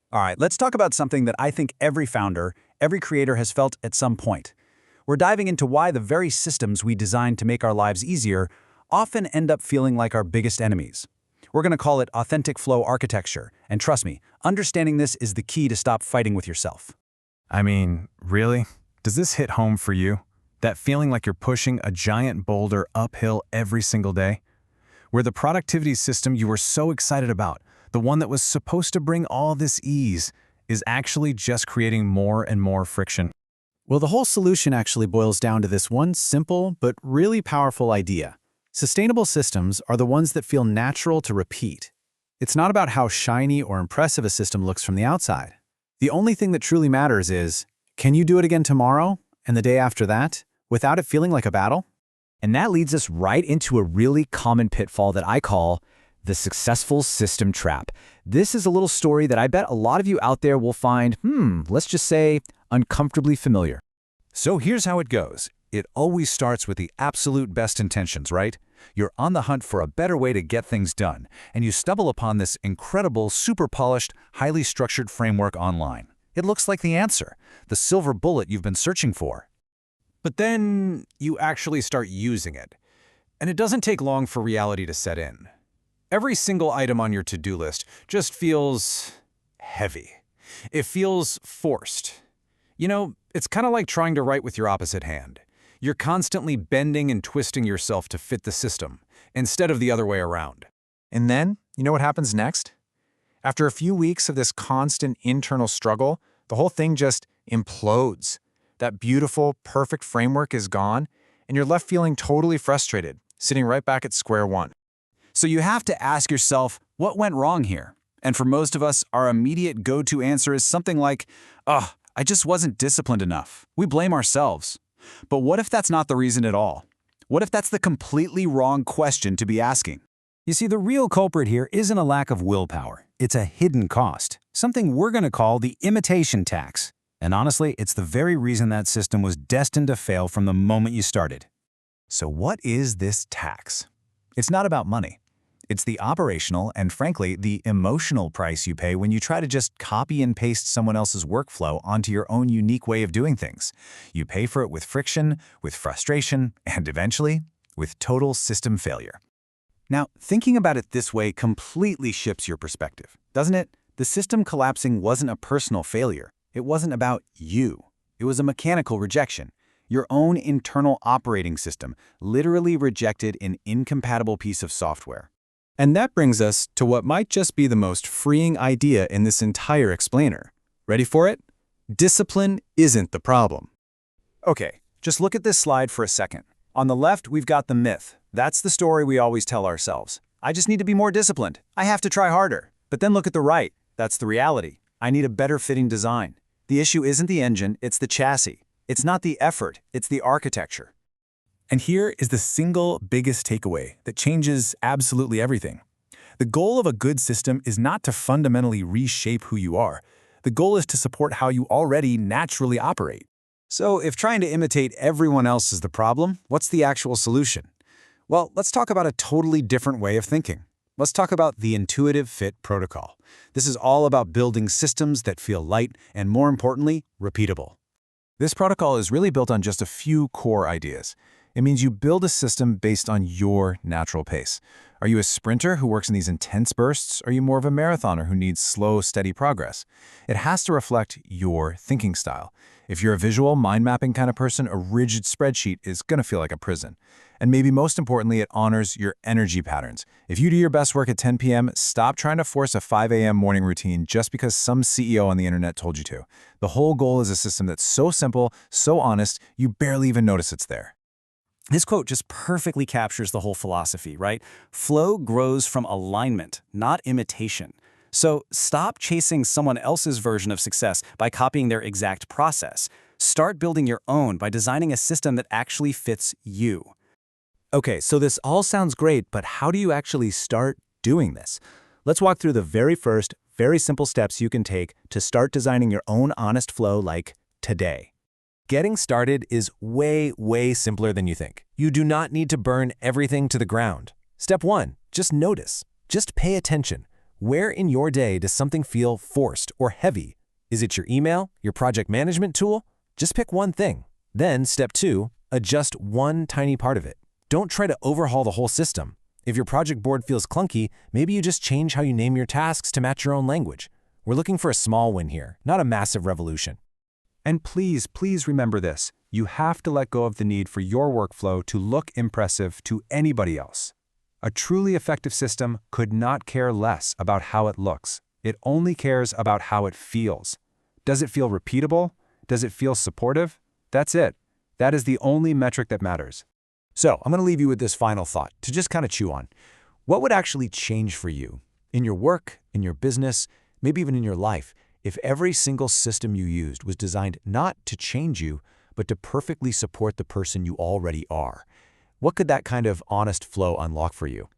All right, let's talk about something that I think every founder, every creator has felt at some point. We're diving into why the very systems we designed to make our lives easier often end up feeling like our biggest enemies. We're going to call it authentic flow architecture, and trust me, understanding this is the key to stop fighting with yourself. I mean, really? Does this hit home for you? That feeling like you're pushing a giant boulder uphill every single day? Where the productivity system you were so excited about, the one that was supposed to bring all this ease, is actually just creating more and more friction. Well, the whole solution actually boils down to this one simple but really powerful idea. Sustainable systems are the ones that feel natural to repeat. It's not about how shiny or impressive a system looks from the outside. The only thing that truly matters is, can you do it again tomorrow and the day after that without it feeling like a battle? And that leads us right into a really common pitfall that I call the successful system trap. This is a little story that I bet a lot of you out there will find, let's just say, uncomfortably familiar. So here's how it goes. It always starts with the absolute best intentions, right? You're on the hunt for a better way to get things done, and you stumble upon this incredible, super polished, highly structured framework online. It looks like the answer, the silver bullet you've been searching for. But then you actually start using it, and it doesn't take long for reality to set in. Every single item on your to-do list just feels heavy. It feels forced. You know, it's kind of like trying to write with your opposite hand. You're constantly bending and twisting yourself to fit the system, instead of the other way around. And then, you know what happens next? After a few weeks of this constant internal struggle, the whole thing just implodes. That beautiful, perfect framework is gone, and you're left feeling totally frustrated, sitting right back at square one. So you have to ask yourself, what went wrong here? And for most of us, our immediate go-to answer is something like, I just wasn't disciplined enough. We blame ourselves. But what if that's not the reason at all? What if that's the completely wrong question to be asking? You see, the real culprit here isn't a lack of willpower. It's a hidden cost, something we're going to call the imitation tax. And honestly, it's the very reason that system was destined to fail from the moment you started. So what is this tax? It's not about money. It's the operational and, frankly, the emotional price you pay when you try to just copy and paste someone else's workflow onto your own unique way of doing things. You pay for it with friction, with frustration, and eventually, with total system failure. Now, thinking about it this way completely shifts your perspective, doesn't it? The system collapsing wasn't a personal failure. It wasn't about you. It was a mechanical rejection. Your own internal operating system literally rejected an incompatible piece of software. And that brings us to what might just be the most freeing idea in this entire explainer. Ready for it? Discipline isn't the problem. Okay, just look at this slide for a second. On the left, we've got the myth. That's the story we always tell ourselves. I just need to be more disciplined. I have to try harder. But then look at the right. That's the reality. I need a better fitting design. The issue isn't the engine, it's the chassis. It's not the effort, it's the architecture. And here is the single biggest takeaway that changes absolutely everything. The goal of a good system is not to fundamentally reshape who you are. The goal is to support how you already naturally operate. So if trying to imitate everyone else is the problem, what's the actual solution? Well, let's talk about a totally different way of thinking. Let's talk about the intuitive fit protocol. This is all about building systems that feel light and, more importantly, repeatable. This protocol is really built on just a few core ideas. It means you build a system based on your natural pace. Are you a sprinter who works in these intense bursts? Or are you more of a marathoner who needs slow, steady progress? It has to reflect your thinking style. If you're a visual, mind-mapping kind of person, a rigid spreadsheet is going to feel like a prison. And maybe most importantly, it honors your energy patterns. If you do your best work at 10 p.m., stop trying to force a 5 a.m. morning routine just because some CEO on the internet told you to. The whole goal is a system that's so simple, so honest, you barely even notice it's there. This quote just perfectly captures the whole philosophy, right? Flow grows from alignment, not imitation. So stop chasing someone else's version of success by copying their exact process. Start building your own by designing a system that actually fits you. Okay, so this all sounds great, but how do you actually start doing this? Let's walk through the very first, very simple steps you can take to start designing your own honest flow like today. Getting started is way, way simpler than you think. You do not need to burn everything to the ground. Step 1, just notice. Just pay attention. Where in your day does something feel forced or heavy? Is it your email, your project management tool? Just pick one thing. Then, step 2, adjust one tiny part of it. Don't try to overhaul the whole system. If your project board feels clunky, maybe you just change how you name your tasks to match your own language. We're looking for a small win here, not a massive revolution. And please, please remember this. You have to let go of the need for your workflow to look impressive to anybody else. A truly effective system could not care less about how it looks. It only cares about how it feels. Does it feel repeatable? Does it feel supportive? That's it. That is the only metric that matters. So I'm going to leave you with this final thought to just kind of chew on. What would actually change for you in your work, in your business, maybe even in your life, if every single system you used was designed not to change you, but to perfectly support the person you already are? What could that kind of honest flow unlock for you?